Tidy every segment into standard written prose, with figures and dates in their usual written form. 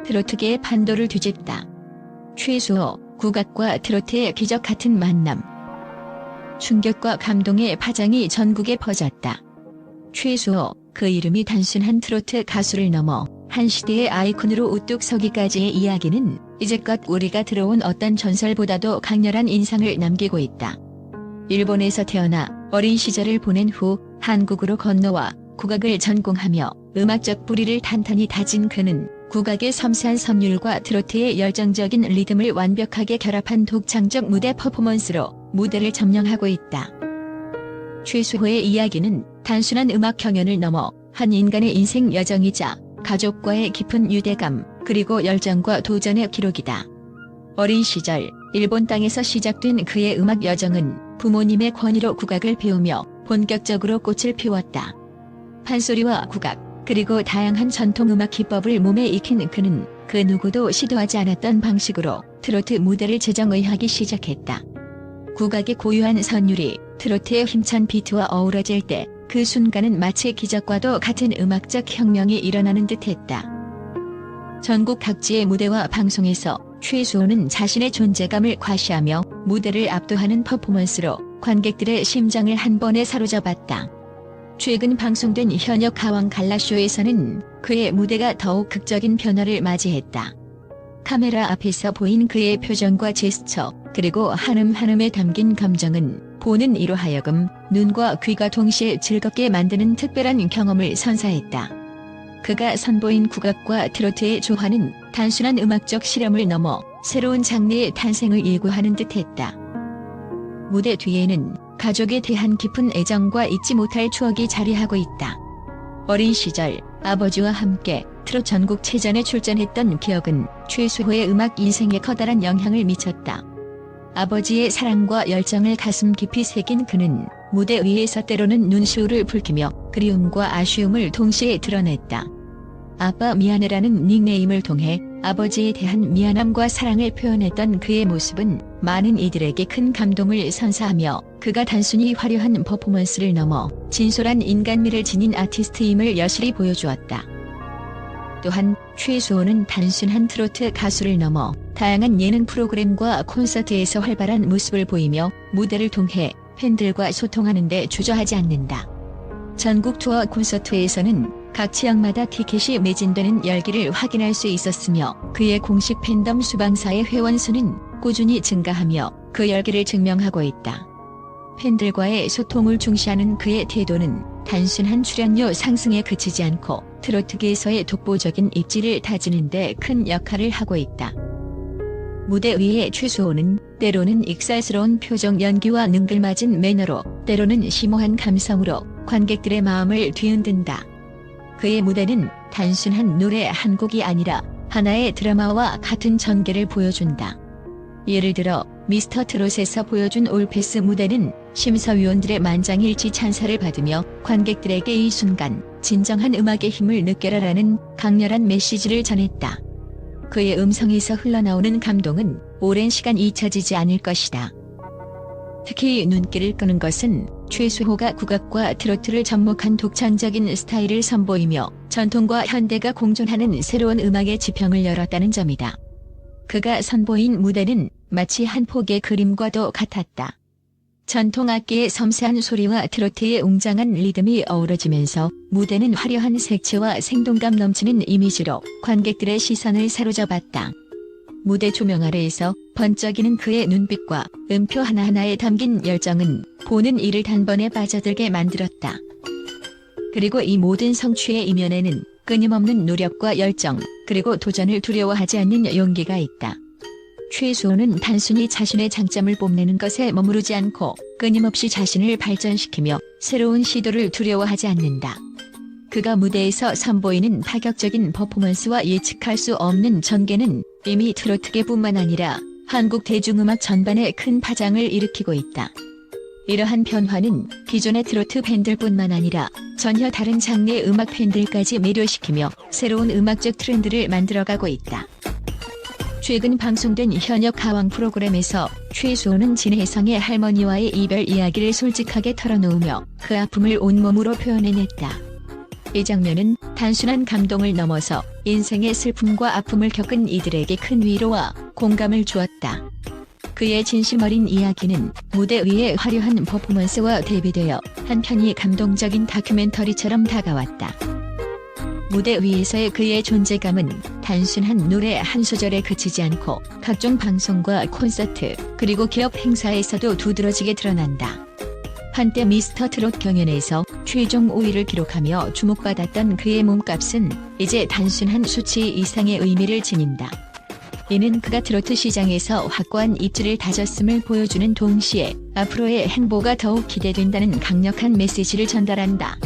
트로트계의 판도를 뒤집다. 최수호, 국악과 트로트의 기적 같은 만남. 충격과 감동의 파장이 전국에 퍼졌다. 최수호, 그 이름이 단순한 트로트 가수를 넘어 한 시대의 아이콘으로 우뚝 서기까지의 이야기는 이제껏 우리가 들어온 어떤 전설보다도 강렬한 인상을 남기고 있다. 일본에서 태어나 어린 시절을 보낸 후 한국으로 건너와 국악을 전공하며 음악적 뿌리를 탄탄히 다진 그는 국악의 섬세한 선율과 트로트의 열정적인 리듬을 완벽하게 결합한 독창적 무대 퍼포먼스로 무대를 점령하고 있다. 최수호의 이야기는 단순한 음악 경연을 넘어 한 인간의 인생 여정이자 가족과의 깊은 유대감, 그리고 열정과 도전의 기록이다. 어린 시절 일본 땅에서 시작된 그의 음악 여정은 부모님의 권위로 국악을 배우며 본격적으로 꽃을 피웠다. 판소리와 국악, 그리고 다양한 전통음악 기법을 몸에 익힌 그는 그 누구도 시도하지 않았던 방식으로 트로트 무대를 재정의하기 시작했다. 국악의 고유한 선율이 트로트의 힘찬 비트와 어우러질 때 그 순간은 마치 기적과도 같은 음악적 혁명이 일어나는 듯했다. 전국 각지의 무대와 방송에서 최수호는 자신의 존재감을 과시하며 무대를 압도하는 퍼포먼스로 관객들의 심장을 한 번에 사로잡았다. 최근 방송된 현역 가왕 갈라쇼에서는 그의 무대가 더욱 극적인 변화를 맞이했다. 카메라 앞에서 보인 그의 표정과 제스처, 그리고 한음 한음에 담긴 감정은 보는 이로 하여금 눈과 귀가 동시에 즐겁게 만드는 특별한 경험을 선사했다. 그가 선보인 국악과 트로트의 조화는 단순한 음악적 실험을 넘어 새로운 장르의 탄생을 예고하는 듯했다. 무대 뒤에는 가족에 대한 깊은 애정과 잊지 못할 추억이 자리하고 있다. 어린 시절 아버지와 함께 트롯 전국체전에 출전했던 기억은 최수호의 음악 인생에 커다란 영향을 미쳤다. 아버지의 사랑과 열정을 가슴 깊이 새긴 그는 무대 위에서 때로는 눈시울을 붉히며 그리움과 아쉬움을 동시에 드러냈다. 아빠 미안해라는 닉네임을 통해 아버지에 대한 미안함과 사랑을 표현했던 그의 모습은 많은 이들에게 큰 감동을 선사하며 그가 단순히 화려한 퍼포먼스를 넘어 진솔한 인간미를 지닌 아티스트임을 여실히 보여주었다. 또한 최수호는 단순한 트로트 가수를 넘어 다양한 예능 프로그램과 콘서트에서 활발한 모습을 보이며 무대를 통해 팬들과 소통하는 데 주저하지 않는다. 전국 투어 콘서트에서는 각 지역마다 티켓이 매진되는 열기를 확인할 수 있었으며 그의 공식 팬덤 수방사의 회원 수는 꾸준히 증가하며 그 열기를 증명하고 있다. 팬들과의 소통을 중시하는 그의 태도는 단순한 출연료 상승에 그치지 않고 트로트계에서의 독보적인 입지를 다지는 데 큰 역할을 하고 있다. 무대 위의 최수호는 때로는 익살스러운 표정 연기와 능글맞은 매너로, 때로는 심오한 감성으로 관객들의 마음을 뒤흔든다. 그의 무대는 단순한 노래 한 곡이 아니라 하나의 드라마와 같은 전개를 보여준다. 예를 들어 미스터 트롯에서 보여준 올패스 무대는 심사위원들의 만장일치 찬사를 받으며 관객들에게 이 순간 진정한 음악의 힘을 느껴라라는 강렬한 메시지를 전했다. 그의 음성에서 흘러나오는 감동은 오랜 시간 잊혀지지 않을 것이다. 특히 눈길을 끄는 것은 최수호가 국악과 트로트를 접목한 독창적인 스타일을 선보이며 전통과 현대가 공존하는 새로운 음악의 지평을 열었다는 점이다. 그가 선보인 무대는 마치 한 폭의 그림과도 같았다. 전통 악기의 섬세한 소리와 트로트의 웅장한 리듬이 어우러지면서 무대는 화려한 색채와 생동감 넘치는 이미지로 관객들의 시선을 사로잡았다. 무대 조명 아래에서 번쩍이는 그의 눈빛과 음표 하나하나에 담긴 열정은 보는 이를 단번에 빠져들게 만들었다. 그리고 이 모든 성취의 이면에는 끊임없는 노력과 열정, 그리고 도전을 두려워하지 않는 용기가 있다. 최수호는 단순히 자신의 장점을 뽐내는 것에 머무르지 않고 끊임없이 자신을 발전시키며 새로운 시도를 두려워하지 않는다. 그가 무대에서 선보이는 파격적인 퍼포먼스와 예측할 수 없는 전개는 이미 트로트계뿐만 아니라 한국 대중음악 전반에 큰 파장을 일으키고 있다. 이러한 변화는 기존의 트로트 팬들뿐만 아니라 전혀 다른 장르의 음악 팬들까지 매료시키며 새로운 음악적 트렌드를 만들어가고 있다. 최근 방송된 현역 가왕 프로그램에서 최수호는 진혜성의 할머니와의 이별 이야기를 솔직하게 털어놓으며 그 아픔을 온몸으로 표현해냈다. 이 장면은 단순한 감동을 넘어서 인생의 슬픔과 아픔을 겪은 이들에게 큰 위로와 공감을 주었다. 그의 진심 어린 이야기는 무대 위의 화려한 퍼포먼스와 대비되어 한편이 감동적인 다큐멘터리처럼 다가왔다. 무대 위에서의 그의 존재감은 단순한 노래 한 소절에 그치지 않고 각종 방송과 콘서트 그리고 기업 행사에서도 두드러지게 드러난다. 한때 미스터 트롯 경연에서 최종 5위를 기록하며 주목받았던 그의 몸값은 이제 단순한 수치 이상의 의미를 지닌다. 이는 그가 트로트 시장에서 확고한 입지를 다졌음을 보여주는 동시에 앞으로의 행보가 더욱 기대된다는 강력한 메시지를 전달한다.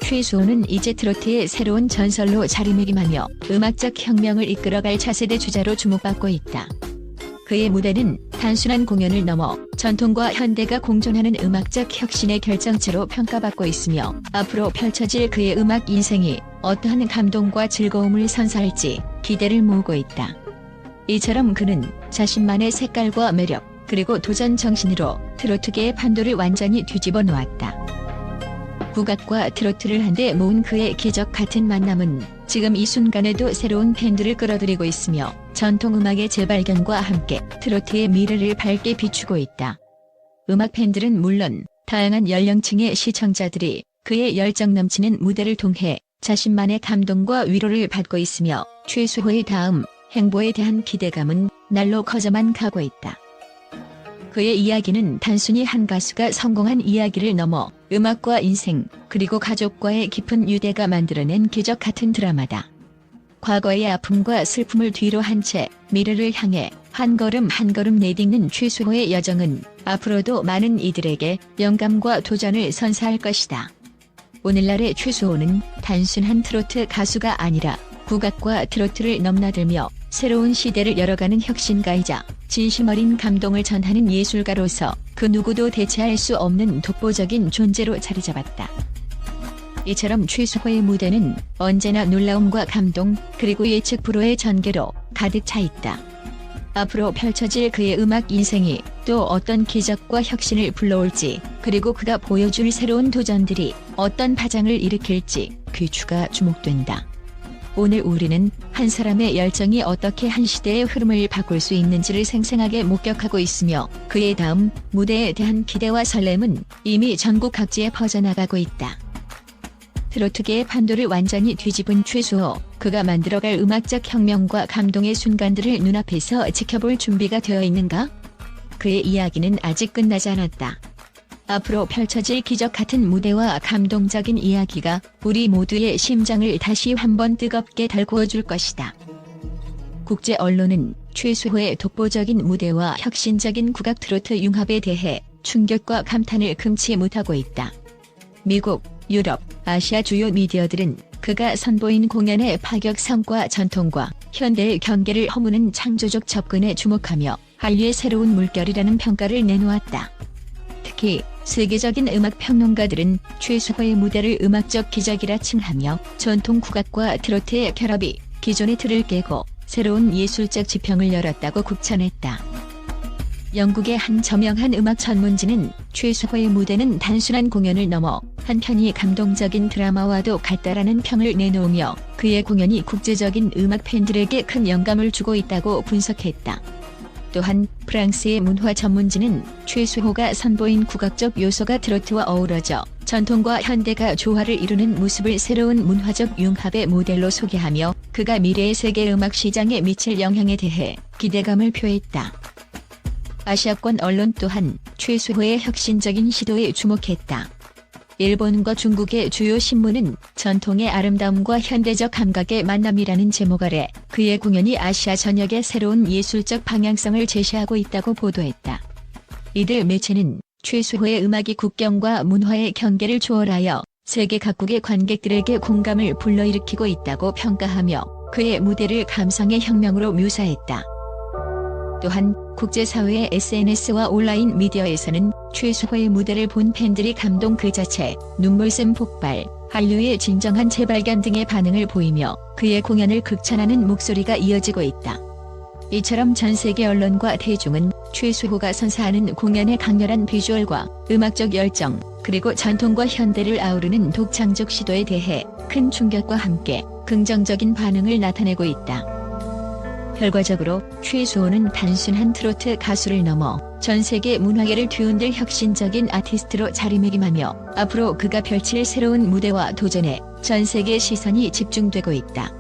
최수호는 이제 트로트의 새로운 전설로 자리매김하며 음악적 혁명을 이끌어갈 차세대 주자로 주목받고 있다. 그의 무대는 단순한 공연을 넘어 전통과 현대가 공존하는 음악적 혁신의 결정체로 평가받고 있으며 앞으로 펼쳐질 그의 음악 인생이 어떠한 감동과 즐거움을 선사할지 기대를 모으고 있다. 이처럼 그는 자신만의 색깔과 매력 그리고 도전 정신으로 트로트계의 판도를 완전히 뒤집어 놓았다. 국악과 트로트를 한데 모은 그의 기적 같은 만남은 지금 이 순간에도 새로운 팬들을 끌어들이고 있으며 전통음악의 재발견과 함께 트로트의 미래를 밝게 비추고 있다. 음악 팬들은 물론 다양한 연령층의 시청자들이 그의 열정 넘치는 무대를 통해 자신만의 감동과 위로를 받고 있으며 최수호의 다음 행보에 대한 기대감은 날로 커져만 가고 있다. 그의 이야기는 단순히 한 가수가 성공한 이야기를 넘어 음악과 인생, 그리고 가족과의 깊은 유대가 만들어낸 기적 같은 드라마다. 과거의 아픔과 슬픔을 뒤로 한 채 미래를 향해 한 걸음 한 걸음 내딛는 최수호의 여정은 앞으로도 많은 이들에게 영감과 도전을 선사할 것이다. 오늘날의 최수호는 단순한 트로트 가수가 아니라 국악과 트로트를 넘나들며 새로운 시대를 열어가는 혁신가이자 진심 어린 감동을 전하는 예술가로서 그 누구도 대체할 수 없는 독보적인 존재로 자리잡았다. 이처럼 최수호의 무대는 언제나 놀라움과 감동 그리고 예측 불허의 전개로 가득 차 있다. 앞으로 펼쳐질 그의 음악 인생이 또 어떤 기적과 혁신을 불러올지 그리고 그가 보여줄 새로운 도전들이 어떤 파장을 일으킬지 귀추가 주목된다. 오늘 우리는 한 사람의 열정이 어떻게 한 시대의 흐름을 바꿀 수 있는지를 생생하게 목격하고 있으며 그의 다음 무대에 대한 기대와 설렘은 이미 전국 각지에 퍼져나가고 있다. 트로트계의 판도를 완전히 뒤집은 최수호, 그가 만들어갈 음악적 혁명과 감동의 순간들을 눈앞에서 지켜볼 준비가 되어 있는가? 그의 이야기는 아직 끝나지 않았다. 앞으로 펼쳐질 기적 같은 무대와 감동적인 이야기가 우리 모두의 심장을 다시 한번 뜨겁게 달구어줄 것이다. 국제 언론은 최수호의 독보적인 무대와 혁신적인 국악 트로트 융합에 대해 충격과 감탄을 금치 못하고 있다. 미국, 유럽, 아시아 주요 미디어들은 그가 선보인 공연의 파격성과 전통과 현대의 경계를 허무는 창조적 접근에 주목하며 한류의 새로운 물결이라는 평가를 내놓았다. 특히 세계적인 음악 평론가들은 최수호의 무대를 음악적 기적이라 칭하며 전통 국악과 트로트의 결합이 기존의 틀을 깨고 새로운 예술적 지평을 열었다고 극찬했다. 영국의 한 저명한 음악 전문지는 최수호의 무대는 단순한 공연을 넘어 한편이 감동적인 드라마와도 같다라는 평을 내놓으며 그의 공연이 국제적인 음악 팬들에게 큰 영감을 주고 있다고 분석했다. 또한 프랑스의 문화 전문지는 최수호가 선보인 국악적 요소가 트로트와 어우러져 전통과 현대가 조화를 이루는 모습을 새로운 문화적 융합의 모델로 소개하며 그가 미래의 세계 음악 시장에 미칠 영향에 대해 기대감을 표했다. 아시아권 언론 또한 최수호의 혁신적인 시도에 주목했다. 일본과 중국의 주요 신문은 전통의 아름다움과 현대적 감각의 만남이라는 제목 아래 그의 공연이 아시아 전역의 새로운 예술적 방향성을 제시하고 있다고 보도했다. 이들 매체는 최수호의 음악이 국경과 문화의 경계를 초월하여 세계 각국의 관객들에게 공감을 불러일으키고 있다고 평가하며 그의 무대를 감성의 혁명으로 묘사했다. 또한 국제사회의 SNS와 온라인 미디어에서는 최수호의 무대를 본 팬들이 감동 그 자체, 눈물샘 폭발, 한류의 진정한 재발견 등의 반응을 보이며 그의 공연을 극찬하는 목소리가 이어지고 있다. 이처럼 전 세계 언론과 대중은 최수호가 선사하는 공연의 강렬한 비주얼과 음악적 열정, 그리고 전통과 현대를 아우르는 독창적 시도에 대해 큰 충격과 함께 긍정적인 반응을 나타내고 있다. 결과적으로 최수호는 단순한 트로트 가수를 넘어 전 세계 문화계를 뒤흔들 혁신적인 아티스트로 자리매김하며 앞으로 그가 펼칠 새로운 무대와 도전에 전 세계 시선이 집중되고 있다.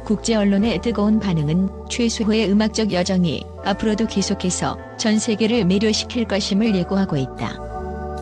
국제 언론의 뜨거운 반응은 최수호의 음악적 여정이 앞으로도 계속해서 전 세계를 매료시킬 것임을 예고하고 있다.